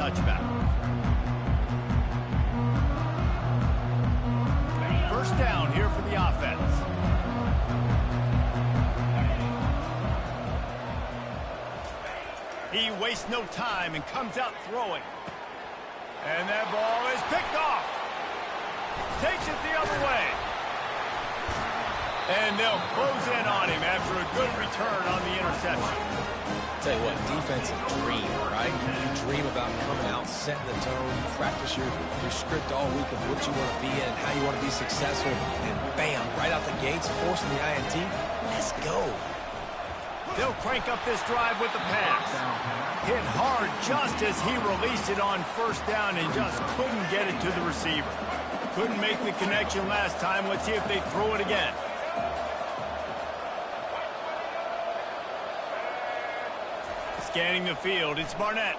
touchback. First down here for the offense. He wastes no time and comes out throwing. And that ball is picked off. Takes it the other way. And they'll close in on him after a good return on the interception. Tell you what, defensive dream, right? You dream about coming out, setting the tone, practice your script all week of what you want to be in and how you want to be successful, and bam, right out the gates, forcing the INT. Let's go. They'll crank up this drive with the pass. Hit hard just as he released it on first down and just couldn't get it to the receiver. Couldn't make the connection last time. Let's see if they throw it again. Scanning the field, it's Barnett.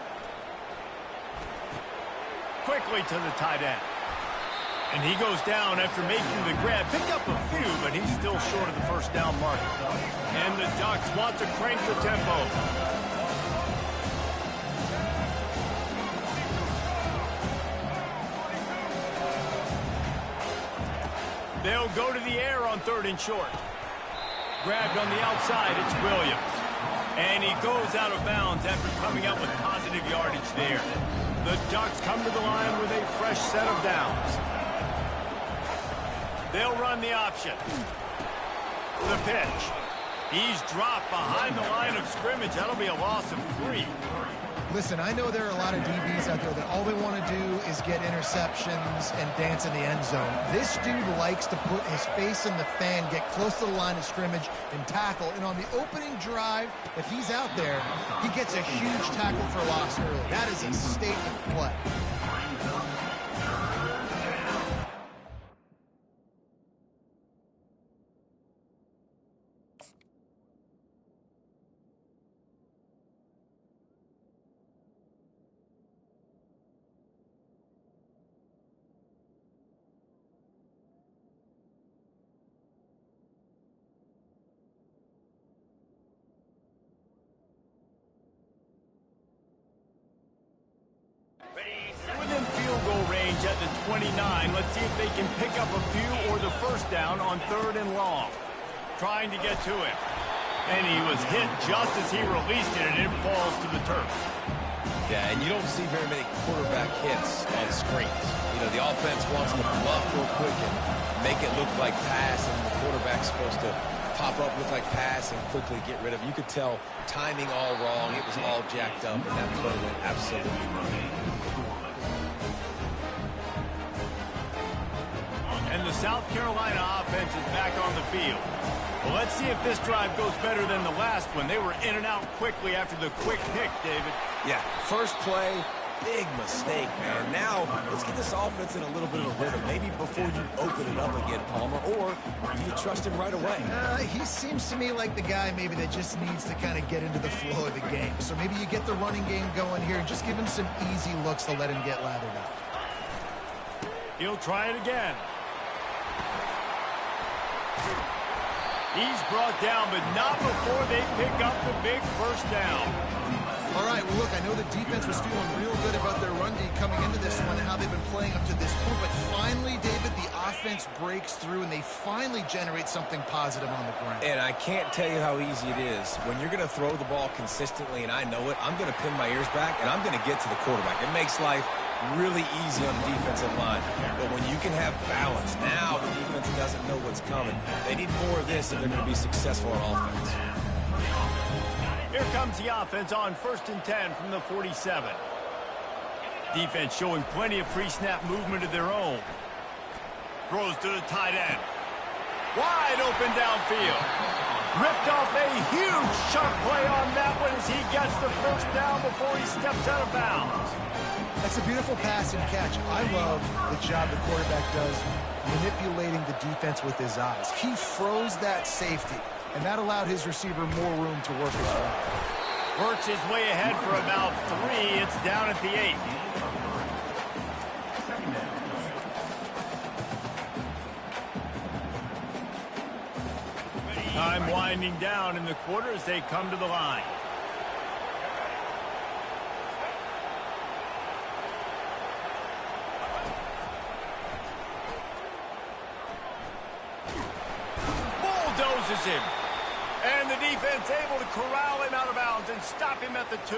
Quickly to the tight end. And he goes down after making the grab. Picked up a few, but he's still short of the first down mark. And the Ducks want to crank the tempo. They'll go to the air on 3rd and short. Grabbed on the outside, it's Williams. And he goes out of bounds after coming up with positive yardage there. The Ducks come to the line with a fresh set of downs. They'll run the option. The pitch. He's dropped behind the line of scrimmage. That'll be a loss of 3. Listen, I know there are a lot of DBs out there that all they want to do is get interceptions and dance in the end zone. This dude likes to put his face in the fan, get close to the line of scrimmage, and tackle. And on the opening drive, if he's out there, he gets a huge tackle for loss early. That is a statement play. Within field goal range at the 29. Let's see if they can pick up a few or the first down on 3rd and long. Trying to get to him. And he was hit just as he released it, and it falls to the turf. Yeah, and you don't see very many quarterback hits on screens. You know, the offense wants to bluff real quick and make it look like pass, and the quarterback's supposed to pop up, look like pass, and quickly get rid of it. You could tell timing all wrong. It was all jacked up, and that play went absolutely wrong. And the South Carolina offense is back on the field. Well, let's see if this drive goes better than the last one. They were in and out quickly after the quick pick, David. Yeah, first play, big mistake, man. Now, let's get this offense in a little bit of a rhythm. Maybe before you open it up again, Palmer, or do you trust him right away? He seems to me like the guy maybe that just needs to kind of get into the flow of the game. So maybe you get the running game going here and just give him some easy looks to let him get lathered up. He'll try it again. He's brought down, but not before they pick up the big first down. All right, well, look, I know the defense was feeling real good about their run D coming into this one and how they've been playing up to this point, but finally, David, the offense breaks through and they finally generate something positive on the ground. And I can't tell you how easy it is. When you're going to throw the ball consistently, and I know it, I'm going to pin my ears back, and I'm going to get to the quarterback. It makes life really easy on the defensive line. But when you can have balance, now the defense doesn't know what's coming. They need more of this if they're going to be successful on offense. Here comes the offense on 1st and 10 from the 47. Defense showing plenty of pre-snap movement of their own. Throws to the tight end. Wide open downfield. Ripped off a huge sharp play on that one as he gets the first down before he steps out of bounds. That's a beautiful pass and catch. I love the job the quarterback does manipulating the defense with his eyes. He froze that safety, and that allowed his receiver more room to work his way. Works his way ahead for about 3. It's down at the 8. Time winding down in the quarter as they come to the line. loses him. And the defense able to corral him out of bounds and stop him at the 2.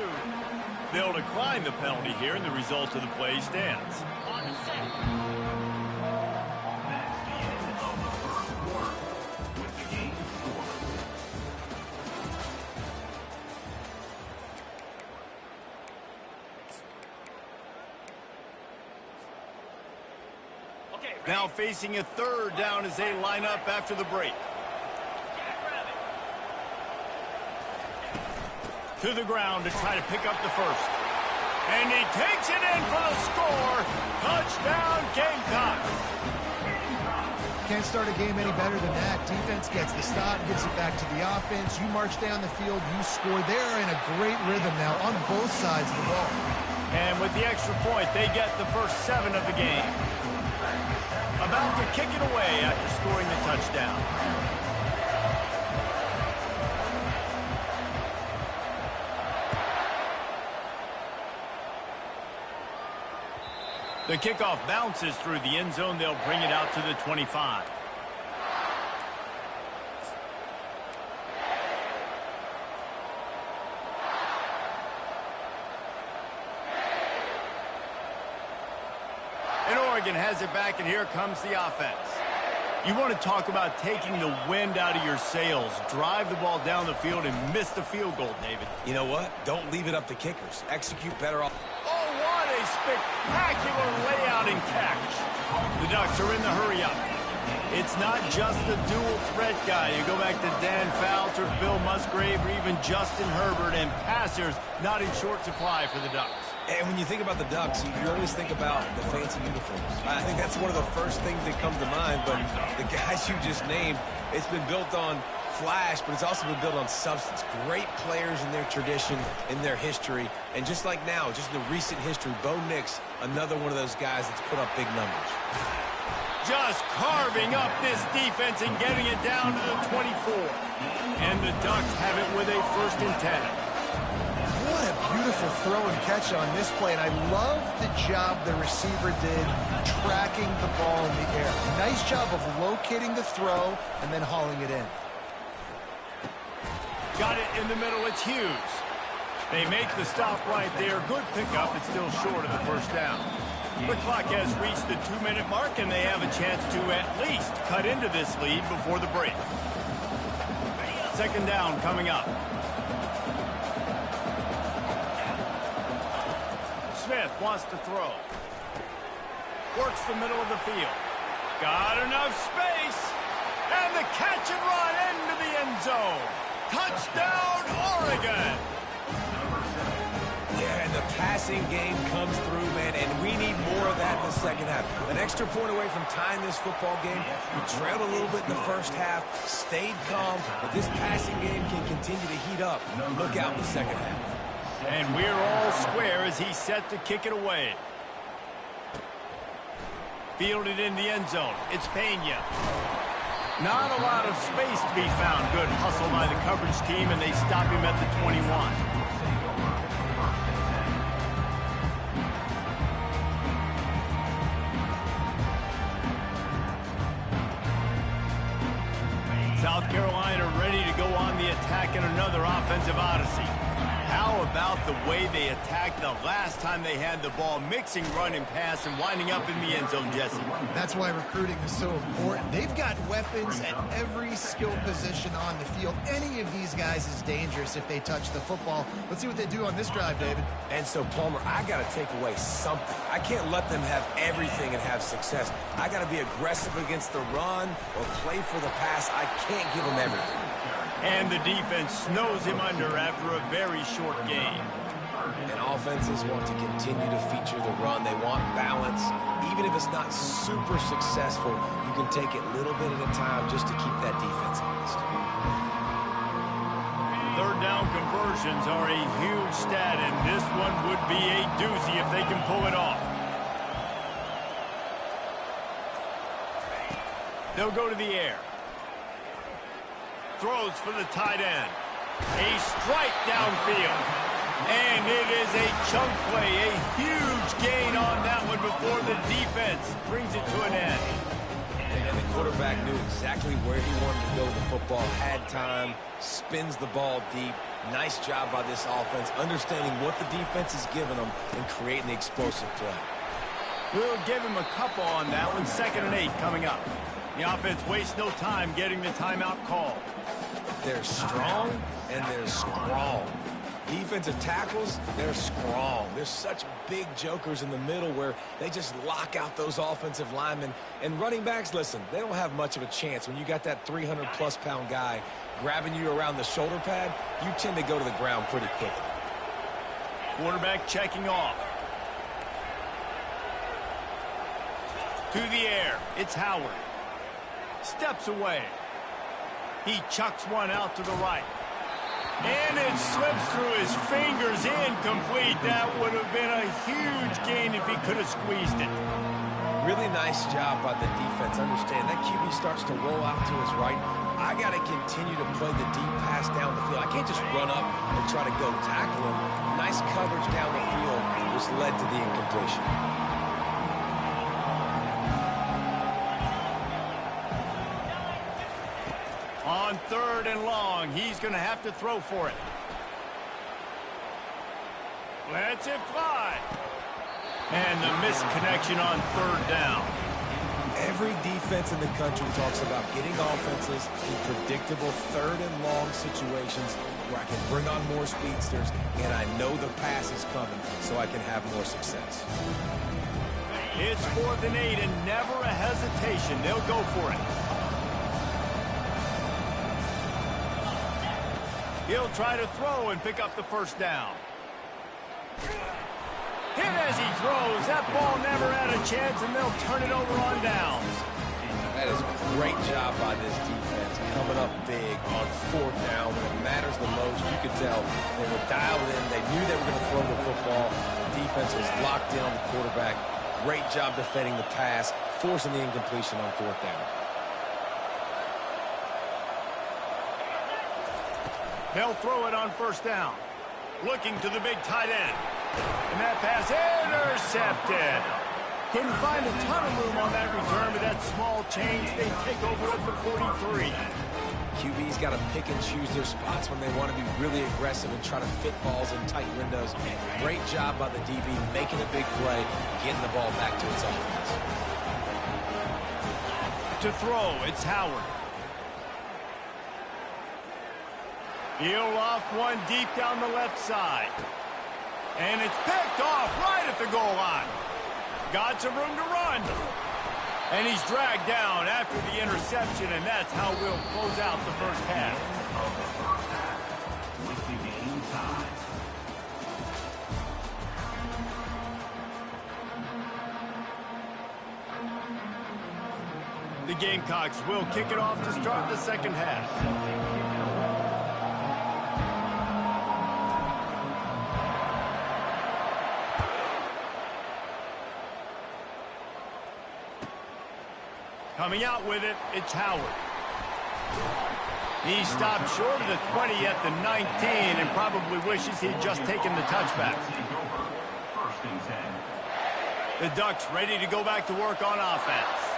They'll decline the penalty here, and the result of the play stands. Now facing a 3rd down as they line up after the break. To the ground to try to pick up the first. And he takes it in for the score. Touchdown, Gamecocks. Can't start a game any better than that. Defense gets the stop, gives it back to the offense. You march down the field, you score. They're in a great rhythm now on both sides of the ball. And with the extra point, they get the first 7 of the game. About to kick it away after scoring the touchdown. The kickoff bounces through the end zone. They'll bring it out to the 25. And Oregon has it back, and here comes the offense. You want to talk about taking the wind out of your sails. Drive the ball down the field and miss the field goal, David. You know what? Don't leave it up to kickers. Execute better off. Oh, what a spectacular layout and catch. The Ducks are in the hurry-up. It's not just the dual threat guy. You go back to Dan Fouts or Bill Musgrave or even Justin Herbert, and passers not in short supply for the Ducks. And when you think about the Ducks, you always think about the fancy uniforms. I think that's one of the first things that comes to mind, but the guys you just named, it's been built on flash, but it's also been built on substance. Great players in their tradition, in their history, and just like now, just in the recent history, Bo Nix, another one of those guys that's put up big numbers. Just carving up this defense and getting it down to the 24. And the Ducks have it with a 1st and 10. What a beautiful throw and catch on this play, and I love the job the receiver did tracking the ball in the air. Nice job of locating the throw and then hauling it in. Got it in the middle. It's Hughes. They make the stop right there. Good pickup. It's still short of the first down. The clock has reached the 2-minute mark, and they have a chance to at least cut into this lead before the break. 2nd down coming up. Smith wants to throw. Works the middle of the field. Got enough space. And the catch and run into the end zone. Touchdown, Oregon. Yeah, and the passing game comes through, man, and we need more of that in the second half. An extra point away from tying this football game. We trailed a little bit in the first half, stayed calm, but this passing game can continue to heat up. Look out in the second half. And we're all square as he's set to kick it away. Fielded in the end zone. It's Pena. Not a lot of space to be found. Good hustle by the coverage team, and they stop him at the 21. South Carolina ready to go on the attack in another offensive odyssey. How about the way they attacked the last time they had the ball, mixing run and pass and winding up in the end zone, Jesse? That's why recruiting is so important. They've got weapons at every skill position on the field. Any of these guys is dangerous if they touch the football. Let's see what they do on this drive, David. And so, Palmer, I got to take away something. I can't let them have everything and have success. I got to be aggressive against the run or play for the pass. I can't give them everything. And the defense snows him under after a very short game. And offenses want to continue to feature the run. They want balance. Even if it's not super successful, you can take it little bit at a time just to keep that defense honest. 3rd down conversions are a huge stat, and this one would be a doozy if they can pull it off. They'll go to the air. Throws for the tight end. A strike downfield. And it is a chunk play. A huge gain on that one before the defense brings it to an end. And the quarterback knew exactly where he wanted to go with the football, had time, spins the ball deep. Nice job by this offense, understanding what the defense is giving them and creating the explosive play. We'll give him a couple on that one. 2nd and 8 coming up. The offense wastes no time getting the timeout called. They're strong and they're strong. Defensive tackles, they're strong. There's such big jokers in the middle where they just lock out those offensive linemen. And running backs, listen, they don't have much of a chance. When you got that 300-plus pound guy grabbing you around the shoulder pad, you tend to go to the ground pretty quickly. Quarterback checking off. To the air, it's Howard. Steps away. He chucks one out to the right. And it slips through his fingers, incomplete. That would have been a huge gain if he could have squeezed it. Really nice job by the defense. Understand that QB starts to roll out to his right. I got to continue to play the deep pass down the field. I can't just run up and try to go tackle him. Nice coverage down the field, which led to the incompletion. On 3rd and long, he's going to have to throw for it. Lets it fly. And the misconnection on 3rd down. Every defense in the country talks about getting offenses in predictable 3rd and long situations where I can bring on more speedsters and I know the pass is coming so I can have more success. It's 4th and 8 and never a hesitation. They'll go for it. He'll try to throw and pick up the 1st down. Hit as he throws. That ball never had a chance, and they'll turn it over on downs. That is a great job by this defense, coming up big on 4th down when it matters the most. You could tell they were dialed in. They knew they were going to throw the football. The defense was locked in on the quarterback. Great job defending the pass, forcing the incompletion on 4th down. They'll throw it on 1st down. Looking to the big tight end. And that pass intercepted. Couldn't find a ton of room on that return, but that small change, they take over at the 43. QB's got to pick and choose their spots when they want to be really aggressive and try to fit balls in tight windows. Great job by the DB making a big play, getting the ball back to its offense. To throw, it's Howard. He'll loft one deep down the left side. And it's picked off right at the goal line. Got some room to run. And he's dragged down after the interception, and that's how we'll close out the 1st half. The Gamecocks will kick it off to start the 2nd half. Coming out with it, it's Howard. He stopped short of the 20 at the 19 and probably wishes he'd just taken the touchback. The Ducks ready to go back to work on offense.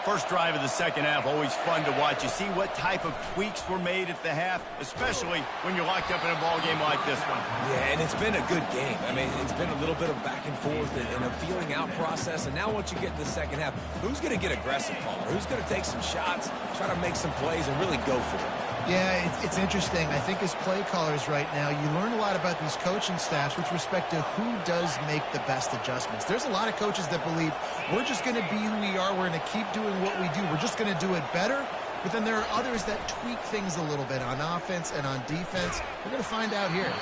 First drive of the 2nd half, always fun to watch. You see what type of tweaks were made at the half, especially when you're locked up in a ball game like this one. Yeah, and it's been a good game. I mean, it's been a little bit of back and forth and a feeling out process. And now once you get to the 2nd half, who's going to get aggressive, Palmer? Who's going to take some shots, try to make some plays, and really go for it? Yeah, it's interesting. I think as play callers right now, you learn a lot about these coaching staffs with respect to who does make the best adjustments. There's a lot of coaches that believe we're just going to be who we are. We're going to keep doing what we do. We're just going to do it better. But then there are others that tweak things a little bit on offense and on defense. We're going to find out here.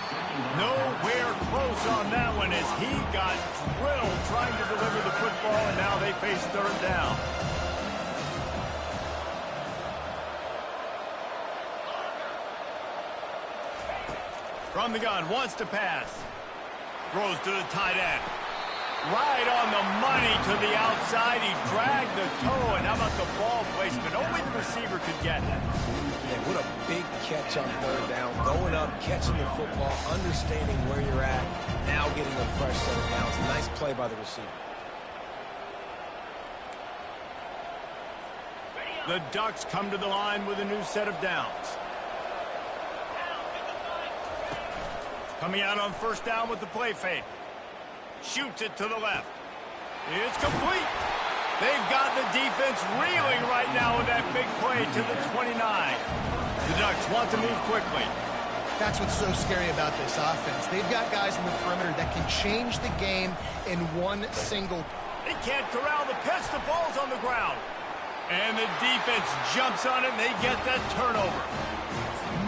Nowhere close on that one as he got drilled trying to deliver the football, and now they face 3rd down. From the gun, wants to pass. Throws to the tight end. Right on the money to the outside. He dragged the toe, and how about the ball placement? Only the receiver could get it. Yeah, what a big catch on 3rd down. Going up, catching the football, understanding where you're at, now getting a fresh set of downs. Nice play by the receiver. The Ducks come to the line with a new set of downs. Coming out on first down with the play fake. Shoots it to the left. It's complete. They've got the defense reeling right now with that big play to the 29. The Ducks want to move quickly. That's what's so scary about this offense. They've got guys in the perimeter that can change the game in one single. They can't corral the pitch. The ball's on the ground. And the defense jumps on it, and they get that turnover.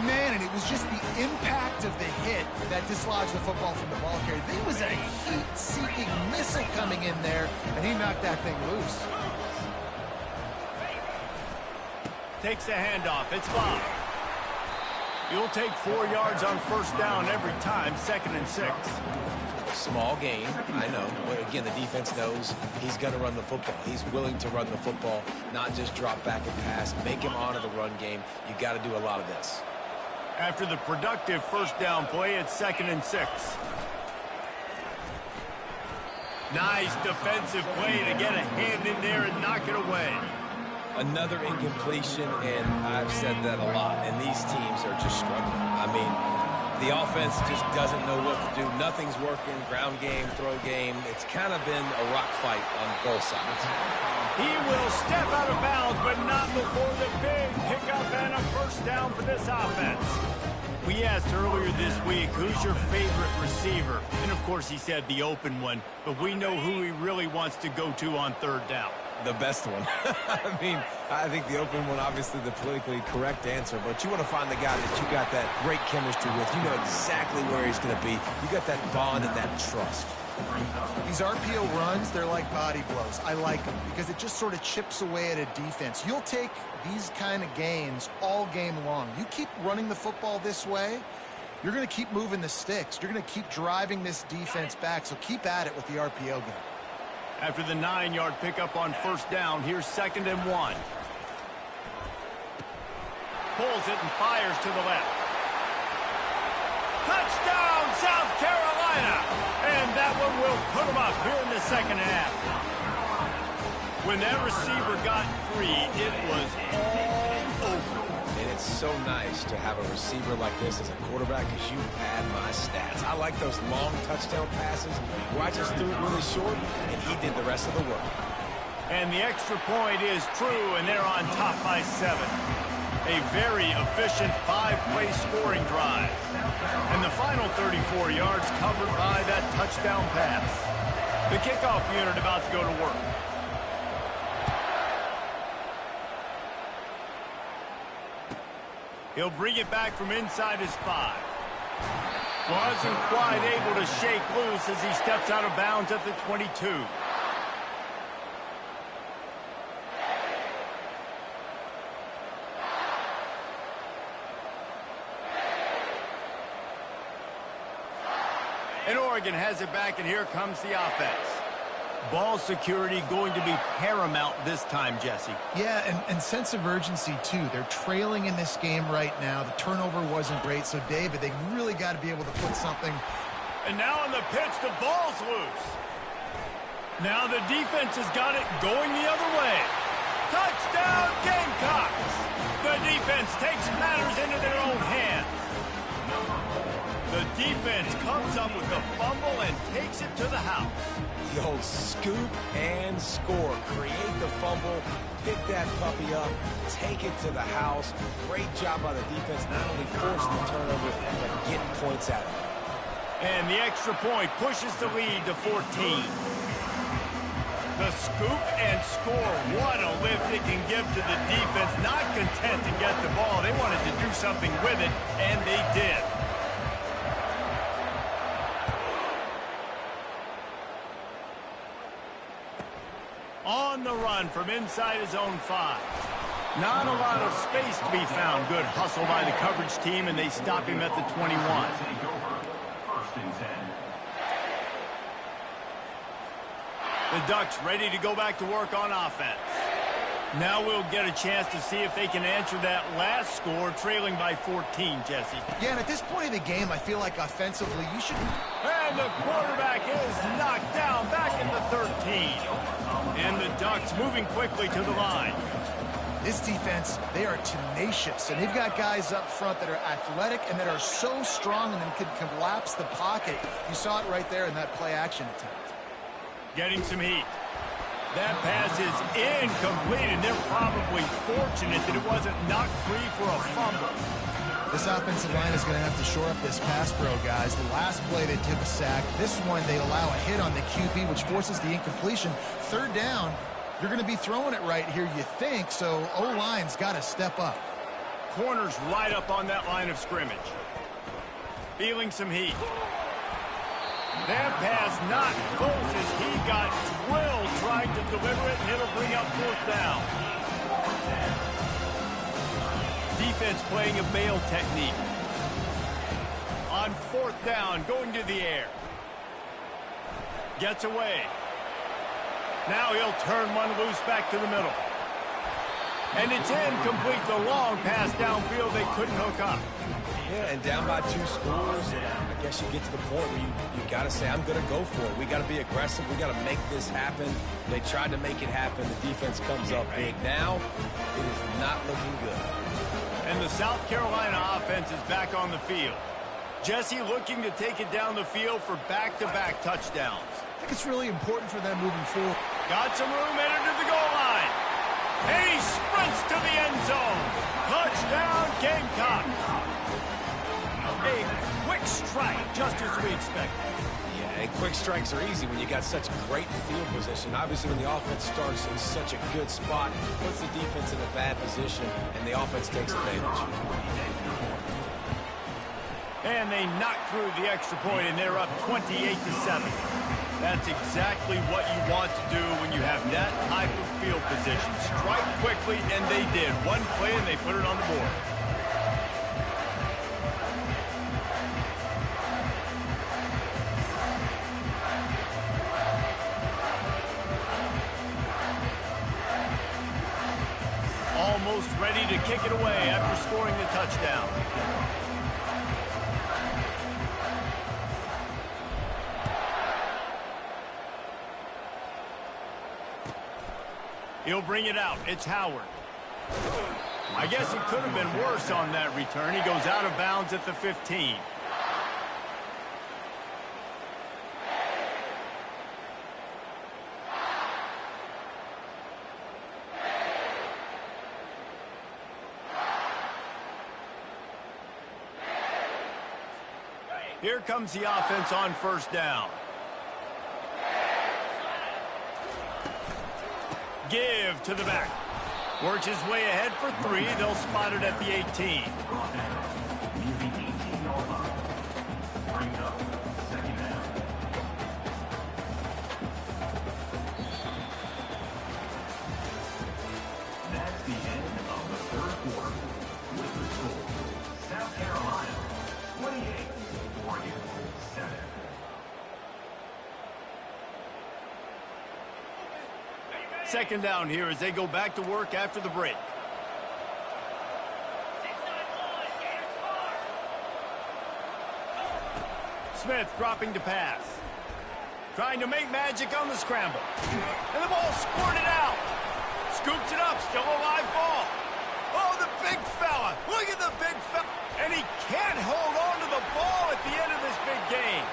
Man, and it was just the impact of the hit that dislodged the football from the ball carrier. There was a heat-seeking missile coming in there, and he knocked that thing loose. Takes the handoff. It's Bob. You'll take 4 yards on first down every time, 2nd and 6. Small gain, I know. But again, the defense knows he's going to run the football. He's willing to run the football, not just drop back and pass. Make him honor the run game. You got to do a lot of this. After the productive first down play, it's 2nd and 6. Nice defensive play to get a hand in there and knock it away. Another incompletion, and I've said that a lot, and these teams are just struggling. I mean, the offense just doesn't know what to do. Nothing's working. Ground game, throw game. It's kind of been a rock fight on both sides. He will step out of bounds, but not before the big pickup and a first down for this offense. We asked earlier this week, who's your favorite receiver? And, of course, he said the open one, but we know who he really wants to go to on third down. The best one. I mean, I think the open one, obviously the politically correct answer, but you want to find the guy that you got that great chemistry with. You know exactly where he's going to be. You got that bond and that trust. These RPO runs, they're like body blows. I like them because it just sort of chips away at a defense. You'll take these kind of gains all game long. You keep running the football this way, you're going to keep moving the sticks. You're going to keep driving this defense back, so keep at it with the RPO game. After the 9-yard pickup on first down, here's 2nd and 1. Pulls it and fires to the left. Touchdown, South Carolina! And that one will put them up here in the second half. When that receiver got free, it was all over. And it's so nice to have a receiver like this as a quarterback because you pad my stats. I like those long touchdown passes where I just threw it really short and he did the rest of the work. And the extra point is true, and they're on top by 7. A very efficient 5-play scoring drive. And the final 34 yards covered by that touchdown pass. The kickoff unit about to go to work. He'll bring it back from inside his 5. Wasn't quite able to shake loose as he steps out of bounds at the 22. And Oregon has it back, and here comes the offense. Ball security going to be paramount this time, Jesse. Yeah, and sense of urgency, too. They're trailing in this game right now. The turnover wasn't great, so, David, they really got to be able to put something. And now on the pitch, the ball's loose. Now the defense has got it going the other way. Touchdown, Gamecocks! The defense takes matters into their own hands. The defense comes up with the fumble and takes it to the house. The old scoop and score. Create the fumble, pick that puppy up, take it to the house. Great job by the defense, not only forcing the turnover, but getting points out of it. And the extra point pushes the lead to 14. The scoop and score. What a lift it can give to the defense. Not content to get the ball. They wanted to do something with it, and they did. On the run from inside his own 5. Not a lot of space to be found. Good hustle by the coverage team, and they stop him at the 21. The Ducks ready to go back to work on offense. Now we'll get a chance to see if they can answer that last score, trailing by 14, Jesse. Yeah, and at this point of the game, I feel like offensively, you should... And the quarterback is knocked down back in the 13. And the Ducks moving quickly to the line. This defense, they are tenacious, and they've got guys up front that are athletic and that are so strong and then can collapse the pocket. You saw it right there in that play-action attempt. Getting some heat. That pass is incomplete, and they're probably fortunate that it wasn't knocked free for a fumble. This offensive line is going to have to shore up this pass pro, guys. The last play they took a sack. This one they allow a hit on the QB, which forces the incompletion. Third down, you're going to be throwing it right here, you think, so O-line's got to step up. Corners right up on that line of scrimmage. Feeling some heat. That pass not close as he got drilled trying to deliver it, and it'll bring up fourth down. Defense playing a bail technique. On fourth down, going to the air. Gets away. Now he'll turn one loose back to the middle. And it's incomplete. The long pass downfield they couldn't hook up. Yeah, and down by 2 scores, and I guess you get to the point where you got to say, I'm going to go for it. We got to be aggressive. We got to make this happen. They tried to make it happen. The defense comes up big. Now, it is not looking good. And the South Carolina offense is back on the field. Jesse looking to take it down the field for back-to-back touchdowns. I think it's really important for them moving forward. Got some room, headed to the goal line. And he sprints to the end zone. Touchdown, Gamecocks. A quick strike, just as we expected. Yeah, and quick strikes are easy when you got such great field position. Obviously, when the offense starts in such a good spot, puts the defense in a bad position, and the offense takes advantage. And they knock through the extra point, and they're up 28-7. That's exactly what you want to do when you have that type of field position. Strike quickly, and they did. One play, and they put it on the board. Almost ready to kick it away after scoring the touchdown. He'll bring it out. It's Howard. I guess it could have been worse on that return. He goes out of bounds at the 15. Here comes the offense on first down. Give to the back. Works his way ahead for 3. They'll spot it at the 18. That's the end of the third quarter. With the score, South Carolina 28, Oregon 7. Second down here as they go back to work after the break. Smith dropping to pass. Trying to make magic on the scramble. And the ball squirted out. Scoops it up. Still a live ball. Oh, the big fella. Look at the big fella. And he can't hold on to the ball at the end of this big game.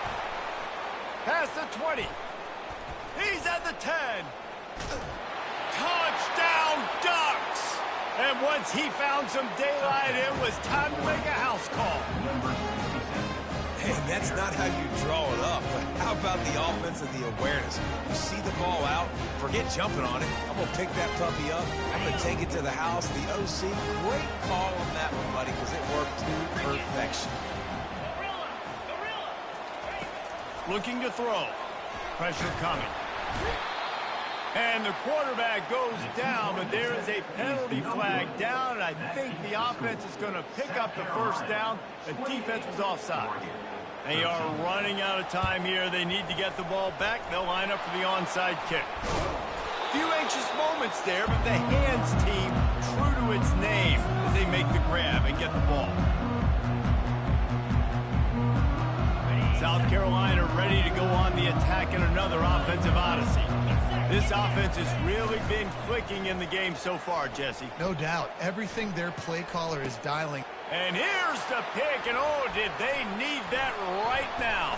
Past the 20. He's at the 10. Touchdown, Ducks! And once he found some daylight, it was time to make a house call. Hey, that's not how you draw it up. But how about the offense and the awareness? You see the ball out, forget jumping on it. I'm going to pick that puppy up. I'm going to take it to the house. The OC, great call on that one, buddy, because it worked to perfection. Looking to throw. Pressure coming. And the quarterback goes down, but there is a penalty flag down, and I think the offense is going to pick up the first down. The defense was offside. They are running out of time here. They need to get the ball back. They'll line up for the onside kick. Few anxious moments there, but the hands team true to its name as they make the grab and get the ball. South Carolina ready to go on the attack in another offensive odyssey. This offense has really been clicking in the game so far, Jesse. No doubt. Everything their play caller is dialing. And here's the pick, and oh, did they need that right now.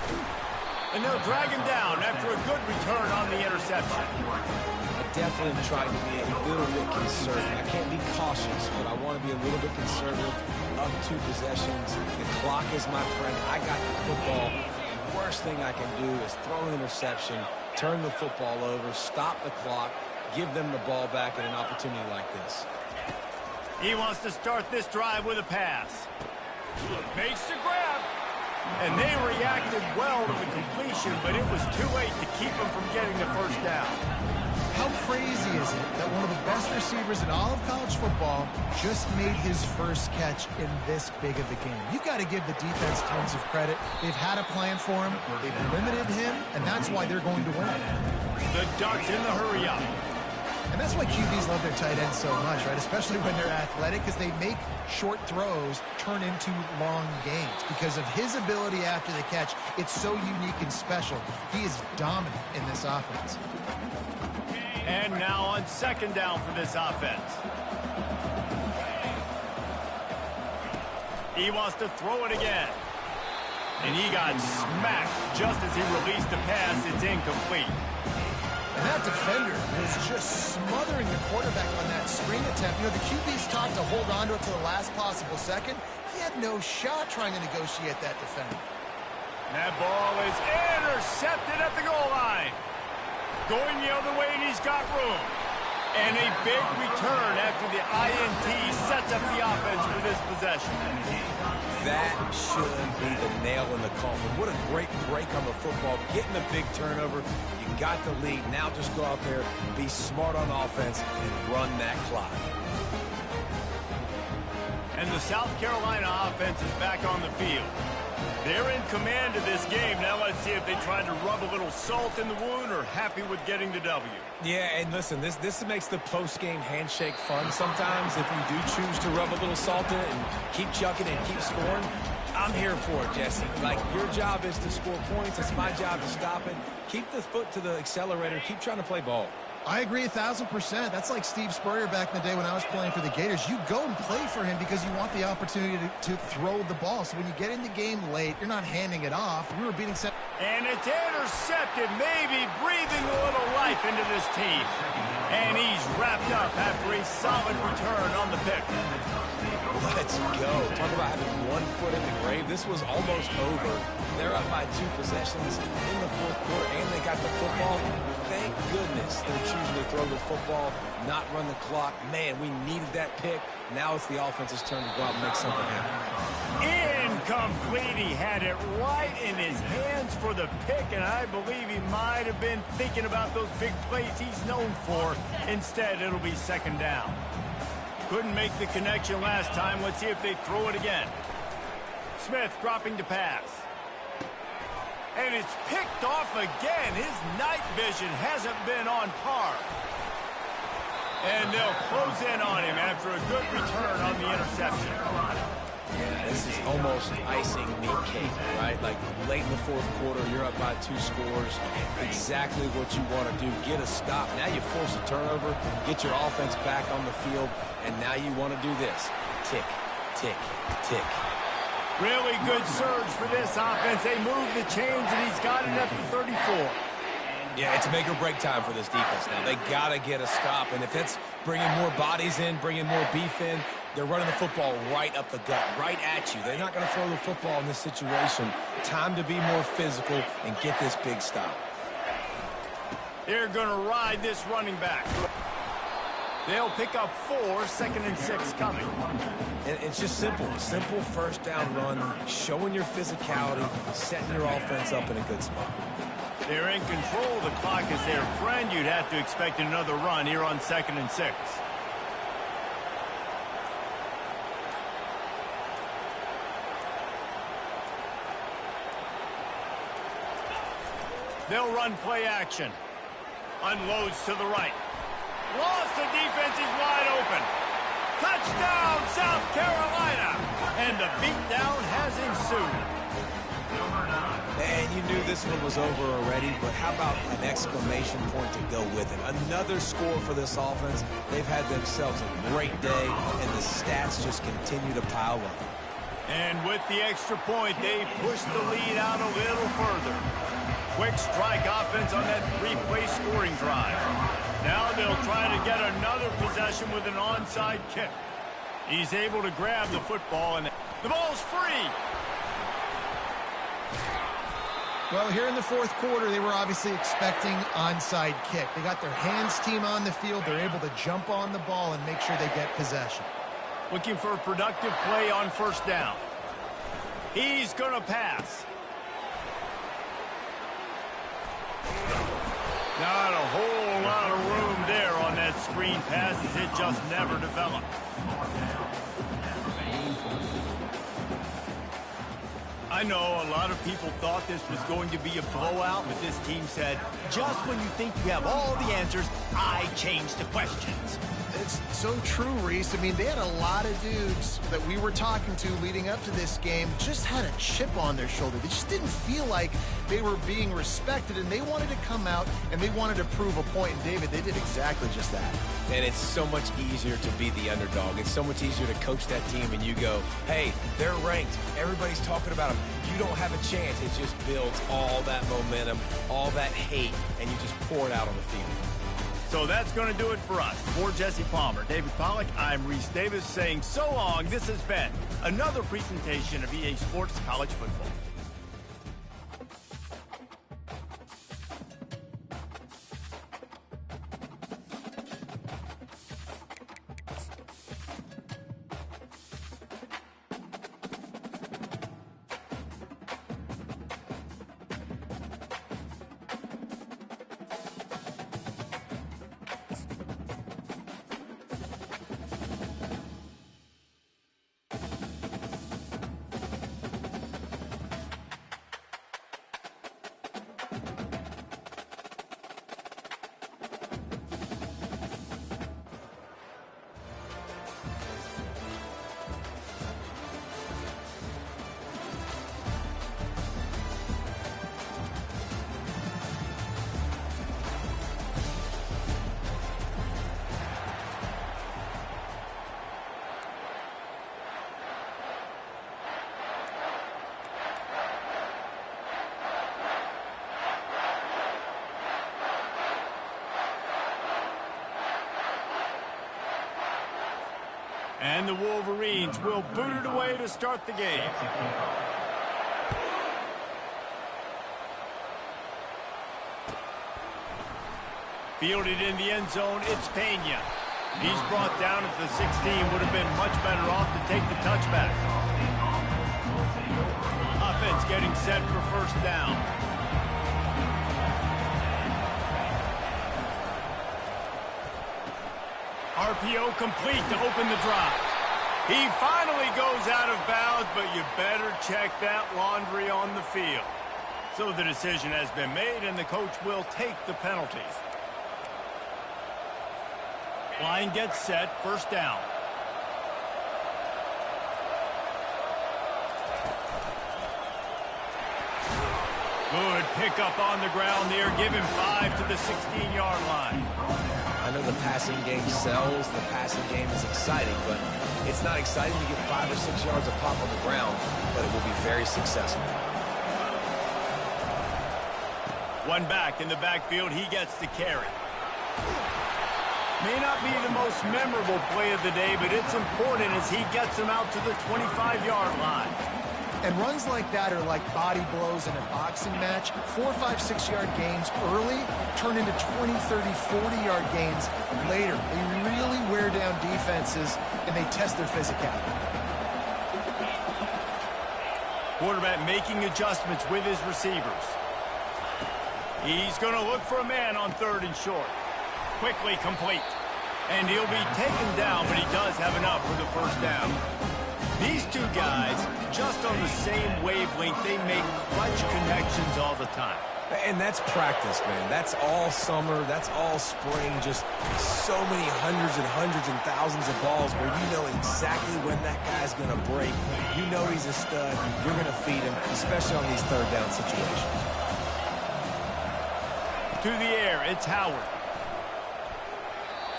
And they'll drag him down after a good return on the interception. I definitely am trying to be a little bit conservative. I can't be cautious, but I want to be a little bit conservative. Up 2 possessions. The clock is my friend. I got the football. The worst thing I can do is throw an interception, turn the football over, stop the clock, give them the ball back at an opportunity like this. He wants to start this drive with a pass. Makes the grab. And they reacted well to the completion, but it was too late to keep them from getting the first down. How crazy is it that one of the best receivers in all of college football just made his first catch in this big of a game? You've got to give the defense tons of credit. They've had a plan for him. They've limited him, and that's why they're going to win. The Ducks in the hurry-up. And that's why QBs love their tight ends so much, right? Especially when they're athletic, because they make short throws turn into long gains. Because of his ability after the catch, it's so unique and special. He is dominant in this offense. And now on second down for this offense. He wants to throw it again. And he got smacked just as he released the pass. It's incomplete. And that defender was just smothering the quarterback on that screen attempt. You know, the QB's taught to hold on to it to the last possible second. He had no shot trying to negotiate that defender. That ball is intercepted at the goal line. Going the other way, and he's got room. And a big return after the INT sets up the offense for this possession. That should be the nail in the coffin. What a great break on the football. Getting a big turnover. You got the lead. Now just go out there, be smart on offense, and run that clock. And the South Carolina offense is back on the field. They're in command of this game. Now let's see if they try to rub a little salt in the wound or happy with getting the W. Yeah, and listen, this makes the post-game handshake fun sometimes. If you do choose to rub a little salt in it and keep chucking and keep scoring, I'm here for it, Jesse. Like, your job is to score points. It's my job to stop it. Keep the foot to the accelerator. Keep trying to play ball. I agree 1,000%. That's like Steve Spurrier back in the day when I was playing for the Gators. You go and play for him because you want the opportunity to throw the ball. So when you get in the game late, you're not handing it off. We were beating... And it's intercepted, maybe breathing a little life into this team. And he's wrapped up after a solid return on the pick. Let's go. Talk about having 1 foot in the grave. This was almost over. They're up by 2 possessions in the fourth quarter, and they got the football. Thank goodness they're choosing to throw the football, not run the clock. Man, we needed that pick. Now it's the offense's turn to go out and make something happen. Incomplete. He had it right in his hands for the pick, and I believe he might have been thinking about those big plays he's known for. Instead, it'll be second down. Couldn't make the connection last time. Let's see if they throw it again. Smith dropping to pass. And it's picked off again. His night vision hasn't been on par. And they'll close in on him after a good return on the interception. Yeah, this is almost icing meat cake, right? Like, late in the fourth quarter, you're up by 2 scores. Exactly what you want to do. Get a stop. Now you force a turnover, get your offense back on the field, and now you want to do this. Tick, tick, tick. Really good surge for this offense. They move the chains, and he's got it up to 34. Yeah, it's make or break time for this defense now. They got to get a stop, and if it's bringing more bodies in, bringing more beef in, they're running the football right up the gut, right at you. They're not going to throw the football in this situation. Time to be more physical and get this big stop. They're going to ride this running back. They'll pick up 4, 2nd and 6 coming. And it's just simple. Simple first down run, showing your physicality, setting your offense up in a good spot. They're in control. The clock is their friend. You'd have to expect another run here on 2nd and 6. They'll run play action. Unloads to the right. Lost, the defense is wide open. Touchdown, South Carolina. And the beatdown has ensued. And you knew this one was over already, but how about an exclamation point to go with it? Another score for this offense. They've had themselves a great day, and the stats just continue to pile up. And with the extra point, they push the lead out a little further. Quick strike offense on that three-play scoring drive. Now they'll try to get another possession with an onside kick. He's able to grab the football, and the ball's free. Well, here in the fourth quarter, they were obviously expecting onside kick. They got their hands team on the field. They're able to jump on the ball and make sure they get possession. Looking for a productive play on first down. He's going to pass. Not a whole lot of room there on that screen pass as it just never developed. I know a lot of people thought this was going to be a blowout, but this team said, just when you think you have all the answers, I change the questions. It's so true, Reese. I mean, they had a lot of dudes that we were talking to leading up to this game just had a chip on their shoulder. They just didn't feel like they were being respected, and they wanted to come out and they wanted to prove a point. And, David, they did exactly just that. And it's so much easier to be the underdog. It's so much easier to coach that team and you go, hey, they're ranked. Everybody's talking about them. You don't have a chance. It just builds all that momentum, all that hate, and you just pour it out on the field. So that's going to do it for us. For Jesse Palmer, David Pollack, I'm Reese Davis saying so long. This has been another presentation of EA Sports College Football. And the Wolverines will boot it away to start the game. Fielded in the end zone, it's Pena. He's brought down at the 16. Would have been much better off to take the touchback. Offense getting set for first down. RPO complete to open the drive. He finally goes out of bounds, but you better check that laundry on the field. So the decision has been made, and the coach will take the penalties. Line gets set, first down. Good pickup on the ground there. Give him 5 to the 16-yard line. I know the passing game sells, the passing game is exciting, but it's not exciting to get 5 or 6 yards of pop on the ground, but it will be very successful. One back in the backfield, he gets the carry. May not be the most memorable play of the day, but it's important as he gets him out to the 25-yard line. And runs like that are like body blows in a boxing match. 4, 5, 6-yard gains early turn into 20, 30, 40-yard gains later. They really wear down defenses, and they test their physicality. Quarterback making adjustments with his receivers. He's going to look for a man on 3rd and short. Quickly complete. And he'll be taken down, but he does have enough for the first down. These two guys, just on the same wavelength, they make clutch connections all the time. And that's practice, man. That's all summer. That's all spring. Just so many hundreds and thousands of balls where you know exactly when that guy's going to break. You know he's a stud. You're going to feed him, especially on these third down situations. To the air, it's Howard.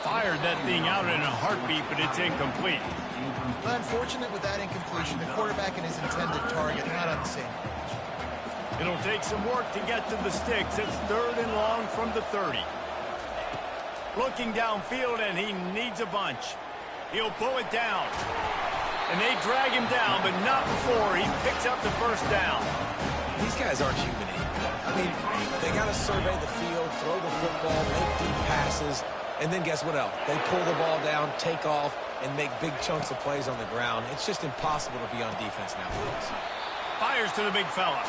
Fired that thing out in a heartbeat, but it's incomplete. Well, unfortunate with that incompletion. The quarterback and his intended target not on the same page. It'll take some work to get to the sticks. It's 3rd and long from the 30. Looking downfield, and he needs a bunch. He'll pull it down. And they drag him down, but not before he picks up the first down. These guys aren't human anymore. I mean, they got to survey the field, throw the football, make deep passes, and then guess what else? They pull the ball down, take off, and make big chunks of plays on the ground. It's just impossible to be on defense nowadays. Fires to the big fella.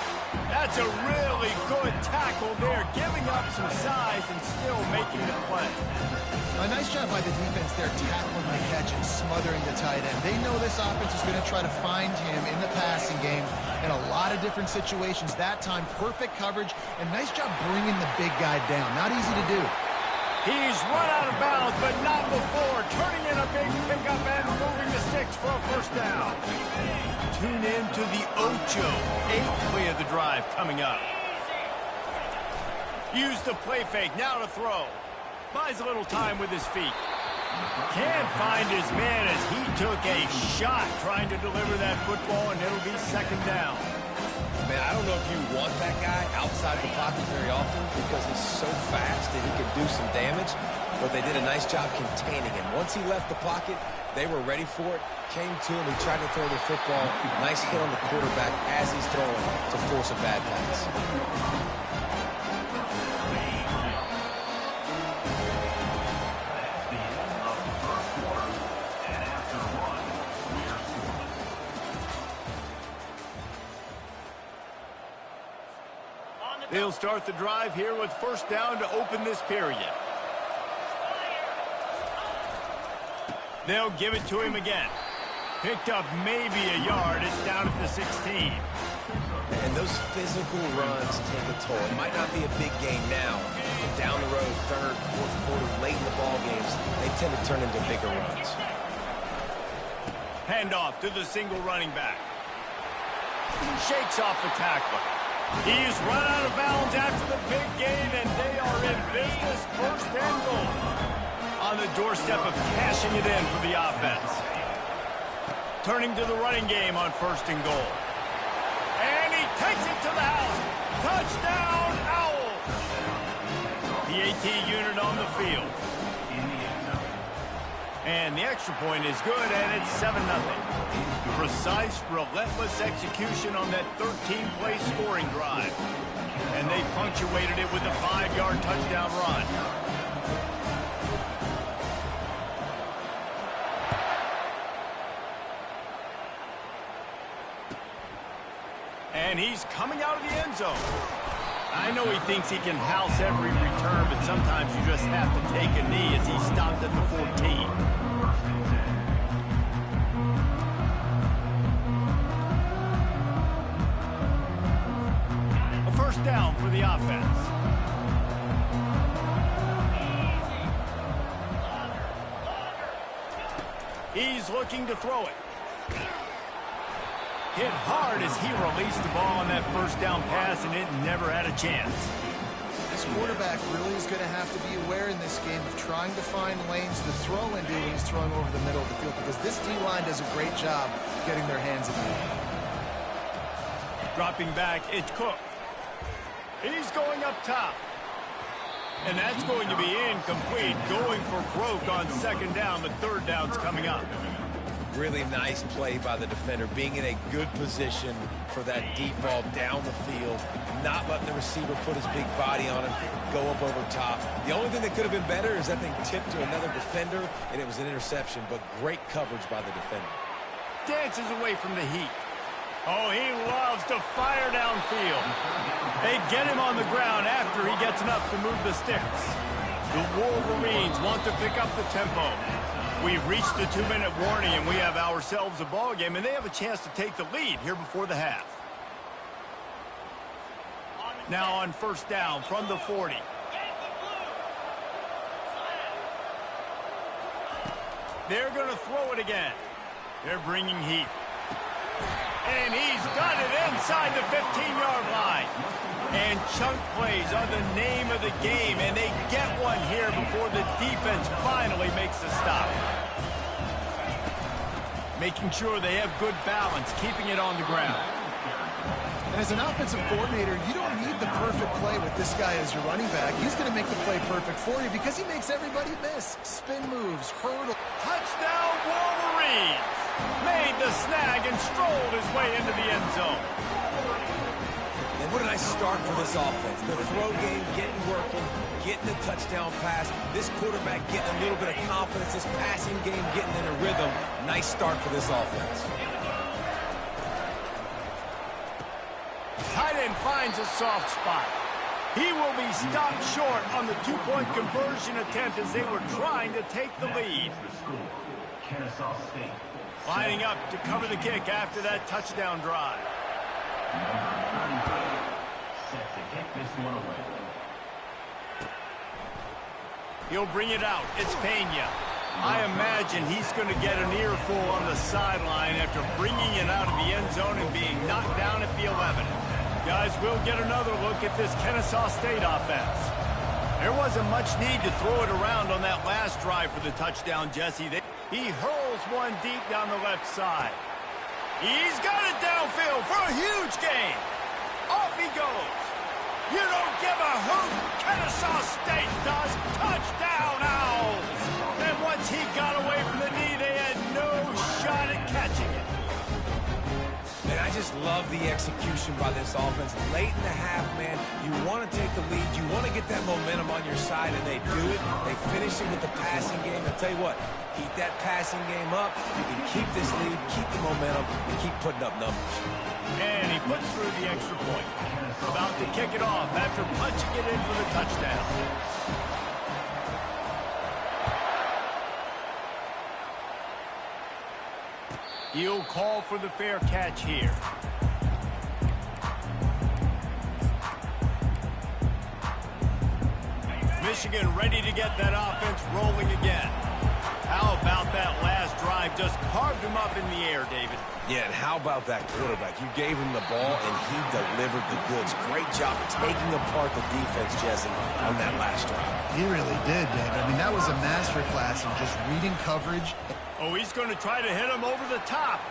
That's a really good tackle there, giving up some size and still making the play. A nice job by the defense there, tackling the catch and smothering the tight end. They know this offense is going to try to find him in the passing game in a lot of different situations. That time, perfect coverage, and nice job bringing the big guy down. Not easy to do. He's run out of bounds, but not before. Turning in a big pickup and moving the sticks for a first down. Tune in to the Ocho. 8th play of the drive coming up. Use the play fake. Now to throw. Buys a little time with his feet. Can't find his man as he took a shot trying to deliver that football, and it'll be 2nd down. Man, I don't know if you want that guy outside the pocket very often because he's so fast and he can do some damage, but they did a nice job containing him. Once he left the pocket, they were ready for it, came to him, he tried to throw the football. Nice hit on the quarterback as he's throwing to force a bad pass. They'll start the drive here with first down to open this period. They'll give it to him again. Picked up maybe a yard. It's down at the 16. And those physical runs take a toll. It might not be a big game now, but down the road, 3rd, 4th quarter, late in the ball games, they tend to turn into bigger runs. Handoff to the single running back. Shakes off the tackle. He's run out of bounds after the big gain, and they are in business. 1st and goal. On the doorstep of cashing it in for the offense. Turning to the running game on 1st and goal. And he takes it to the house. Touchdown, Owls. The AT unit on the field. And the extra point is good, and it's 7-0. Precise, relentless execution on that 13-play scoring drive. And they punctuated it with a 5-yard touchdown run. And he's coming out of the end zone. I know he thinks he can house every return, but sometimes you just have to take a knee as he stopped at the 14. A first down for the offense. He's looking to throw it. Hit hard as he released the ball on that first down pass, and it never had a chance. This quarterback really is going to have to be aware in this game of trying to find lanes to throw into when he's throwing over the middle of the field, because this D-line does a great job getting their hands in there. Dropping back, it's Cook. He's going up top. And that's going to be incomplete. Going for broke on 2nd down. The 3rd down's coming up. Really nice play by the defender, being in a good position for that deep ball down the field, not letting the receiver put his big body on him, go up over top. The only thing that could have been better is that thing tipped to another defender, and it was an interception, but great coverage by the defender. Dances away from the heat. Oh, he loves to fire downfield. They get him on the ground after he gets enough to move the sticks. The Wolverines want to pick up the tempo. We've reached the 2-minute warning, and we have ourselves a ball game, and they have a chance to take the lead here before the half. Now on first down from the 40. They're going to throw it again. They're bringing heat. And he's got it inside the 15-yard line. And chunk plays are the name of the game, and they get one here before the defense finally makes the stop. Making sure they have good balance, keeping it on the ground. And as an offensive coordinator, you don't need the perfect play with this guy as your running back. He's going to make the play perfect for you because he makes everybody miss. Spin moves, hurdle. Touchdown, Wolverines! Made the snag and strolled his way into the end zone. And what a nice start for this offense. The throw game getting working, getting the touchdown pass. This quarterback getting a little bit of confidence. This passing game getting in a rhythm. Nice start for this offense. Tight end finds a soft spot. He will be stopped short on the two-point conversion attempt as they were trying to take the lead. Kennesaw State. Lining up to cover the kick after that touchdown drive. Number 33, set to kick this one away. He'll bring it out. It's Pena. I imagine he's going to get an earful on the sideline after bringing it out of the end zone and being knocked down at the 11. Guys, we'll get another look at this Kennesaw State offense. There wasn't much need to throw it around on that last drive for the touchdown, Jesse. He hurls one deep down the left side. He's got it downfield for a huge gain. Off he goes. You don't give a hoot. Kennesaw State does. Touchdown, Owls. And once he got away from the knee, they had no shot at catching it. And I just love the execution by this offense. Late in the half, man, you want to take the lead. You want to get that momentum on your side, and they do it. They finish it with the passing game. I'll tell you what, keep that passing game up. You can keep this lead, keep the momentum, and keep putting up numbers. And he puts through the extra point. About to kick it off after punching it in for the touchdown. He'll call for the fair catch here. Michigan ready to get that offense rolling again. How about that last drive? Just carved him up in the air, David. Yeah, and how about that quarterback? You gave him the ball, and he delivered the goods. Great job taking apart the defense, Jesse, on that last drive. He really did, David. I mean, that was a masterclass in just reading coverage. Oh, he's going to try to hit him over the top.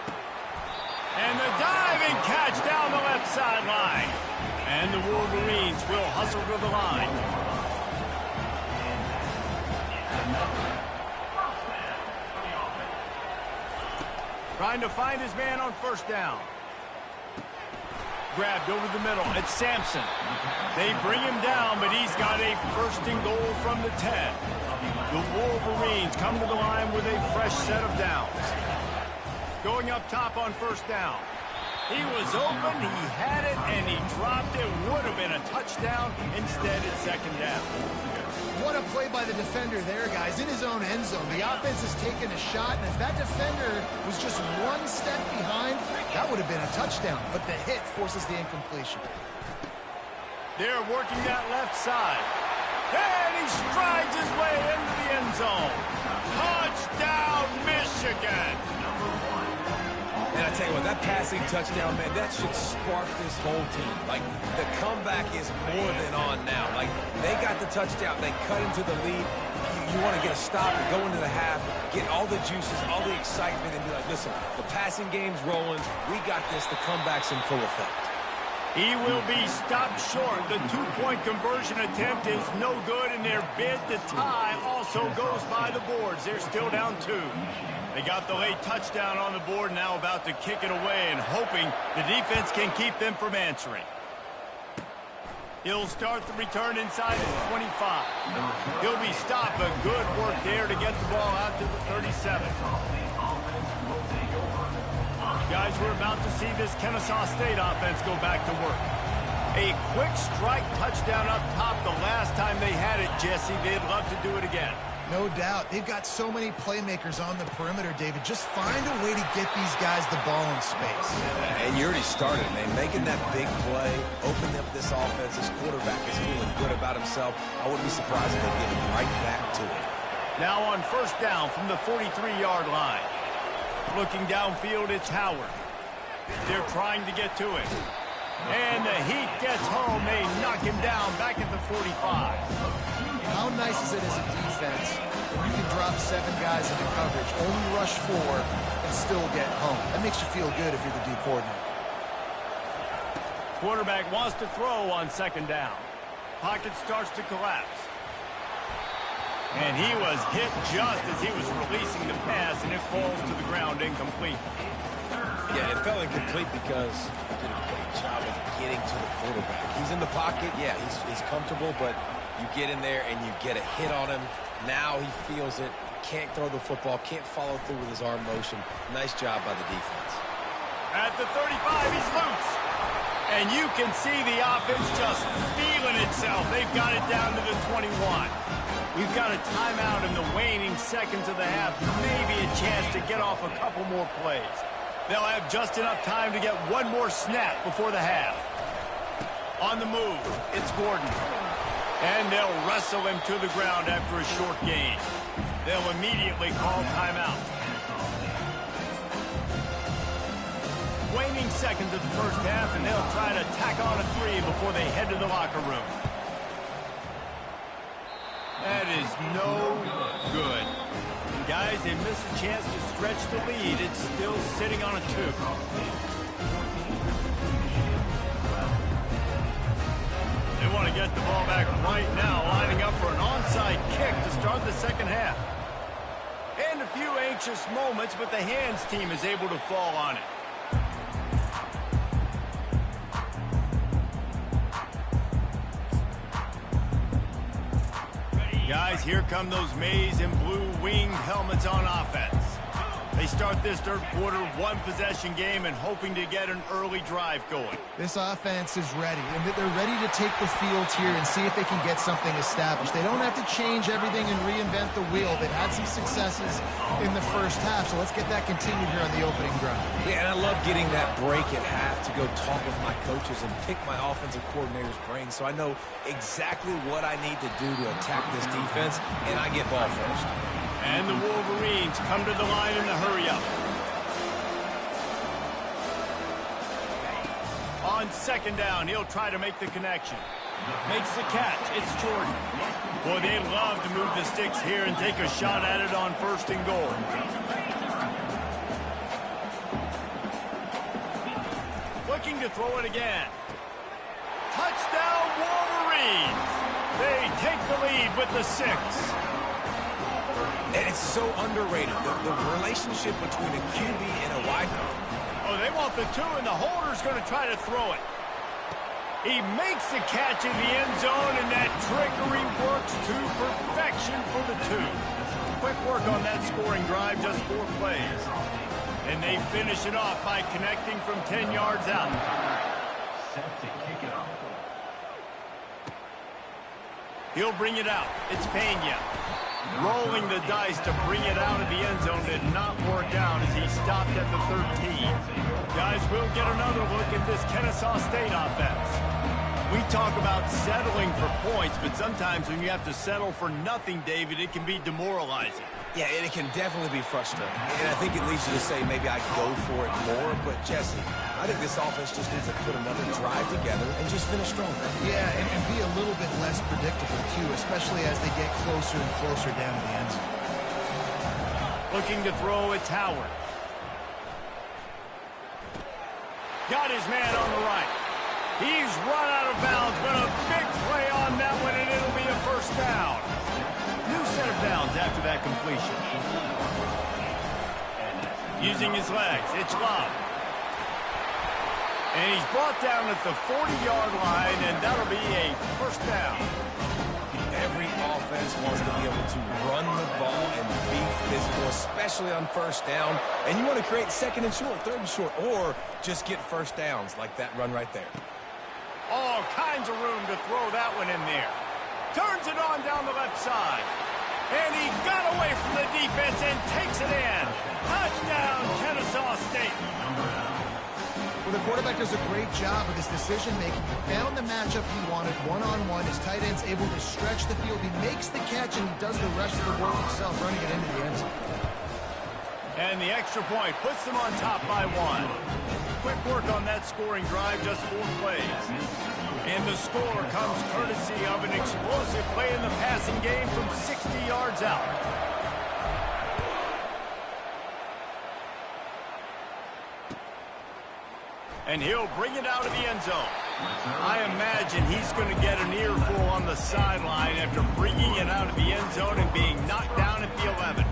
And the diving catch down the left sideline. And the Wolverines will hustle to the line. Trying to find his man on first down. Grabbed over the middle. It's Sampson. They bring him down, but he's got a first and goal from the 10. The Wolverines come to the line with a fresh set of downs. Going up top on first down. He was open, he had it, and he dropped it. Would have been a touchdown. Instead, it's second down. What a play by the defender there, guys. In his own end zone. The offense has taken a shot, and if that defender was just one step behind, that would have been a touchdown. But the hit forces the incompletion. They're working that left side. And he strides his way into the end zone. Touchdown, Michigan! And I tell you what, that passing touchdown, man, that should spark this whole team. Like, the comeback is more than on now. Like, they got the touchdown. They cut into the lead. You want to get a stop and go into the half, get all the juices, all the excitement, and be like, listen, the passing game's rolling. We got this. The comeback's in full effect. He will be stopped short. The two-point conversion attempt is no good, and their bid to tie also goes by the boards. They're still down 2. They got the late touchdown on the board, now about to kick it away and hoping the defense can keep them from answering. He'll start the return inside his 25. He'll be stopped, but good work there to get the ball out to the 37. Guys, we're about to see this Kennesaw State offense go back to work. A quick strike touchdown up top the last time they had it, Jesse. They'd love to do it again. No doubt. They've got so many playmakers on the perimeter, David. Just find a way to get these guys the ball in space. And you already started, man. Making that big play, opening up this offense. This quarterback is feeling good about himself. I wouldn't be surprised if they get him right back to it. Now on first down from the 43-yard line. Looking downfield, it's Howard. They're trying to get to it. And the heat gets home. They knock him down back at the 45. How nice is it as a defense when you can drop 7 guys into coverage, only rush 4, and still get home? That makes you feel good if you're the D coordinator. Quarterback wants to throw on second down. Pocket starts to collapse. And he was hit just as he was releasing the pass, and it falls to the ground incomplete. Yeah, it fell incomplete because he did a great job of getting to the quarterback. He's in the pocket. Yeah, he's comfortable, but you get in there and you get a hit on him. Now he feels it. Can't throw the football. Can't follow through with his arm motion. Nice job by the defense. At the 35, he's loose. And you can see the offense just feeling itself. They've got it down to the 21. We've got a timeout in the waning seconds of the half. Maybe a chance to get off a couple more plays. They'll have just enough time to get one more snap before the half. On the move, it's Gordon. And they'll wrestle him to the ground after a short gain. They'll immediately call timeout. Waning seconds of the first half, and they'll try to tack on a 3 before they head to the locker room. That is no good. And guys, they miss a chance to stretch the lead. It's still sitting on a 2. They want to get the ball back right now, lining up for an onside kick to start the second half. And a few anxious moments, but the hands team is able to fall on it. Guys, here come those maize and blue winged helmets on offense. They start this third quarter, 1-possession game, and hoping to get an early drive going. This offense is ready, and they're ready to take the field here and see if they can get something established. They don't have to change everything and reinvent the wheel. They've had some successes in the first half, so let's get that continued here on the opening drive. Yeah, and I love getting that break at half to go talk with my coaches and pick my offensive coordinator's brain so I know exactly what I need to do to attack this defense, and I get ball first. And the Wolverines come to the line in the hurry-up. On second down, he'll try to make the connection. Makes the catch. It's Jordan. Boy, they love to move the sticks here and take a shot at it on first and goal. Looking to throw it again. Touchdown, Wolverines! They take the lead with the 6. And it's so underrated, the relationship between a QB and a wideout. Oh, they want the 2, and the holder's going to try to throw it. He makes the catch in the end zone, and that trickery works to perfection for the 2. Quick work on that scoring drive, just 4 plays. And they finish it off by connecting from 10 yards out. Set to kick it off. He'll bring it out. It's Pena. Rolling the dice to bring it out of the end zone did not work out as he stopped at the 13. Guys, we'll get another look at this Kennesaw State offense. We talk about settling for points, but sometimes when you have to settle for nothing, David, it can be demoralizing. Yeah, and it can definitely be frustrating. And I think it leads you to say maybe I go for it more. But, Jesse, I think this offense just needs to put another drive together and just finish stronger. Yeah, and be a little bit less predictable, too, especially as they get closer and closer down to the end zone. Looking to throw, it's Howard. Got his man on the right. He's run out of bounds, but a big play on that one, and it'll be a first down. New set of downs after that completion. Using his legs, it's Love. And he's brought down at the 40-yard line, and that'll be a first down. Every offense wants to be able to run the ball and be physical, especially on first down. And you want to create second and short, third and short, or just get first downs like that run right there. All kinds of room to throw that one in there. Turns it on down the left side. And he got away from the defense and takes it in. Touchdown, Kennesaw State. Well, the quarterback does a great job of his decision-making. He found the matchup he wanted one-on-one. His tight end's able to stretch the field. He makes the catch, and he does the rest of the work himself, running it into the end zone. And the extra point puts them on top by 1. Quick work on that scoring drive, just 4 plays. And the score comes courtesy of an explosive play in the passing game from 60 yards out. And he'll bring it out of the end zone. I imagine he's going to get an earful on the sideline after bringing it out of the end zone and being knocked down at the 11.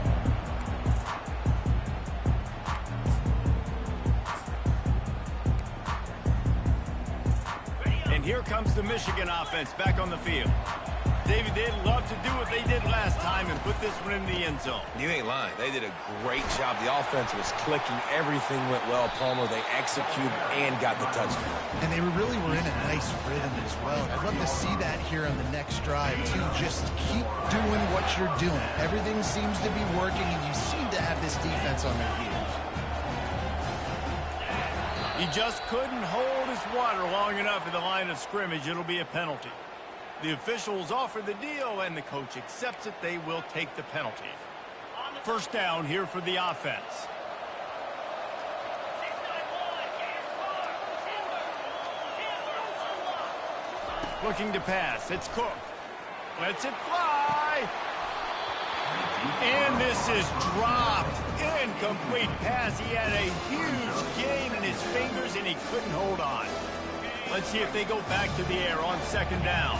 And here comes the Michigan offense back on the field. David, they'd love to do what they did last time and put this one in the end zone. You ain't lying. They did a great job. The offense was clicking. Everything went well, Palmer. They executed and got the touchdown. And they really were in a nice rhythm as well. I'd love to see that here on the next drive, too. Just keep doing what you're doing. Everything seems to be working, and you seem to have this defense on their heels. He just couldn't hold his water long enough at the line of scrimmage. It'll be a penalty. The officials offer the deal, and the coach accepts it. They will take the penalty. First down here for the offense. Looking to pass. It's Cook. Lets it fly. And this is dropped. Incomplete pass. He had a huge gain in his fingers, and he couldn't hold on. Let's see if they go back to the air on second down.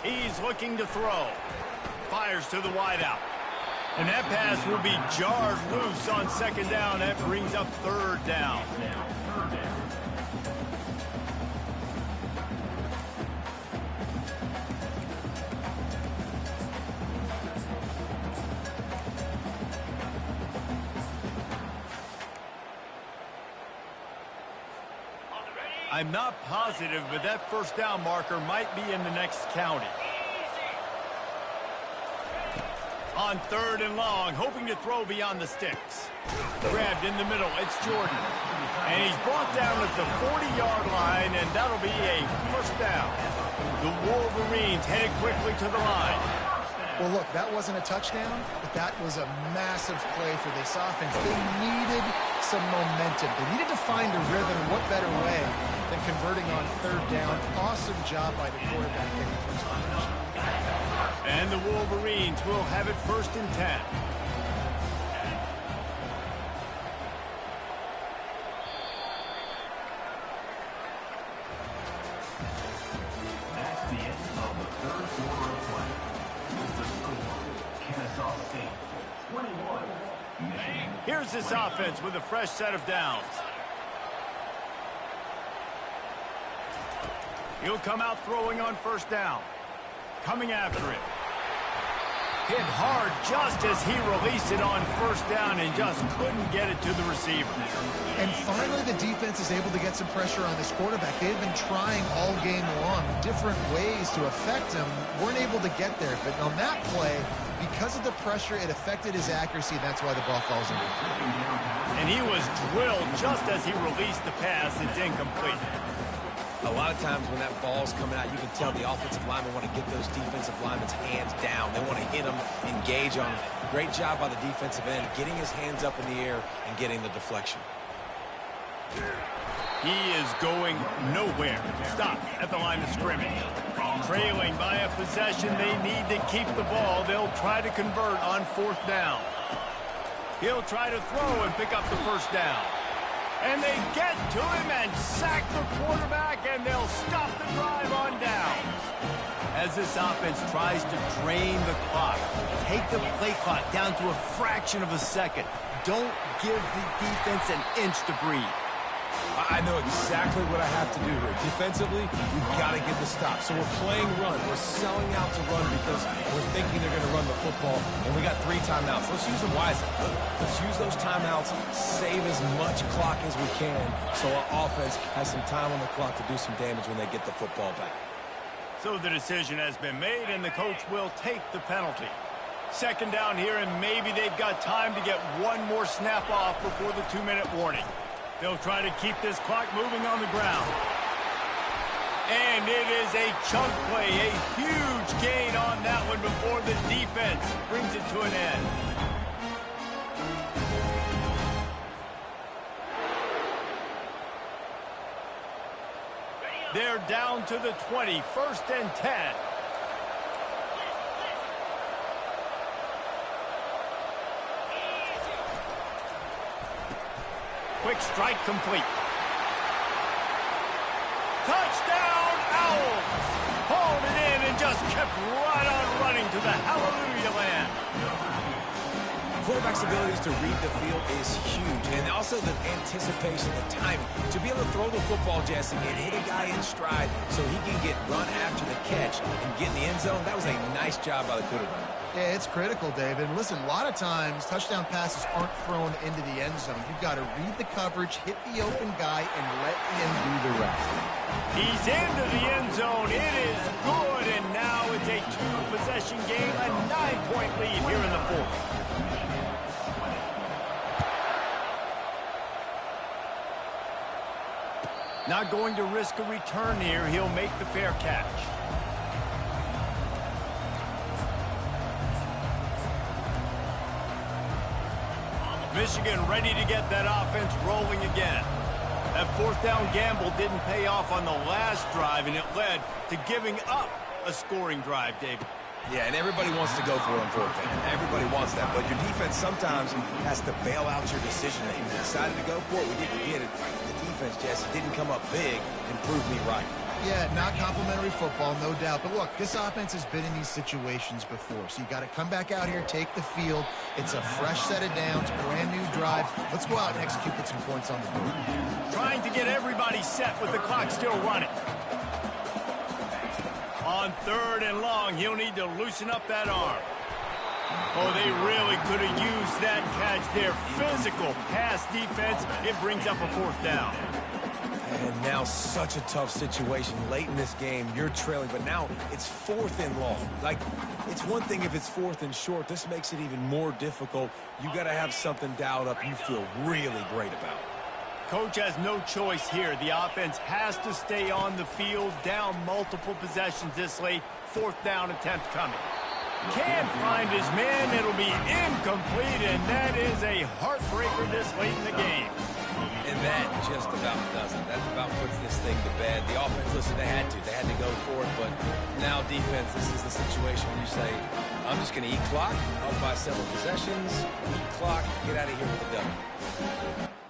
He's looking to throw. Fires to the wideout. And that pass will be jarred loose on second down. That brings up third down. I'm not positive, but that first down marker might be in the next county. On third and long, hoping to throw beyond the sticks. Grabbed in the middle, it's Jordan. And he's brought down at the 40-yard line, and that'll be a first down. The Wolverines headed quickly to the line. Well, look, that wasn't a touchdown, but that was a massive play for this offense. They needed some momentum. They needed to find a rhythm. What better way than converting on third down? Awesome job by the quarterback getting first position. And the Wolverines will have it 1st and 10. That's the end of the third quarter of play. The score, Kennesaw State 21, Michigan. Here's this offense with a fresh set of downs. He'll come out throwing on first down. Coming after it. Hit hard just as he released it on first down and just couldn't get it to the receiver. And finally, the defense is able to get some pressure on this quarterback. They've been trying all game long different ways to affect him. Weren't able to get there. But on that play, because of the pressure, it affected his accuracy. That's why the ball falls in. And he was drilled just as he released the pass. It's incomplete. A lot of times when that ball's coming out, you can tell the offensive linemen want to get those defensive linemen's hands down. They want to hit them, engage on them. Great job by the defensive end, getting his hands up in the air and getting the deflection. He is going nowhere. Stop at the line of scrimmage. Trailing by a possession, they need to keep the ball. They'll try to convert on fourth down. He'll try to throw and pick up the first down. And they get to him and sack the quarterback, and they'll stop the drive on down. As this offense tries to drain the clock, take the play clock down to a fraction of a second. Don't give the defense an inch to breathe. I know exactly what I have to do here. Defensively, we've got to get the stop. So we're playing run. We're selling out to run because we're thinking they're going to run the football, and we got 3 timeouts. Let's use them wisely. Let's use those timeouts, save as much clock as we can so our offense has some time on the clock to do some damage when they get the football back. So the decision has been made, and the coach will take the penalty. Second down here, and maybe they've got time to get one more snap off before the 2-minute warning. They'll try to keep this clock moving on the ground. And it is a chunk play, a huge gain on that one before the defense brings it to an end. They're down to the 20, 1st and 10. Quick strike complete. Touchdown, Owls! Hauled it in and just kept right on running to the hallelujah land. Quarterback's abilities to read the field is huge, and also the anticipation, the timing. To be able to throw the football, Jesse, and hit a guy in stride so he can get run after the catch and get in the end zone, that was a nice job by the quarterback. Yeah, it's critical, David. Listen, a lot of times touchdown passes aren't thrown into the end zone. You've got to read the coverage, hit the open guy, and let him do the rest. He's into the end zone. It is good, and now it's a 2-possession game, a 9-point lead here in the 4th. Not going to risk a return here. He'll make the fair catch. Michigan ready to get that offense rolling again. That 4th down gamble didn't pay off on the last drive, and it led to giving up a scoring drive, David. Yeah, and everybody wants to go for it on 4th down. Everybody wants that, but your defense sometimes has to bail out your decision making. You decided to go for it, we didn't get it. The defense, Jesse, didn't come up big and prove me right. Yeah, not complimentary football, no doubt. But look, this offense has been in these situations before. So you got to come back out here, take the field. It's a fresh set of downs, brand new drive. Let's go out and execute, put some points on the board. Trying to get everybody set with the clock still running. On 3rd and long, he'll need to loosen up that arm. Oh, they really could have used that catch there. Physical pass defense. It brings up a 4th down. And now such a tough situation. Late in this game, you're trailing, but now it's 4th and long. Like, it's one thing if it's 4th and short. This makes it even more difficult. You got to have something dialed up you feel really great about. Coach has no choice here. The offense has to stay on the field, down multiple possessions this late. 4th down attempt coming. Can't find his man. It'll be incomplete, and that is a heartbreaker this late in the game. And that just about does it. That about puts this thing to bed. The offense, listen, they had to go for it, but now defense, this is the situation where you say, I'm just going to eat clock, up by several possessions, eat clock, get out of here with a W.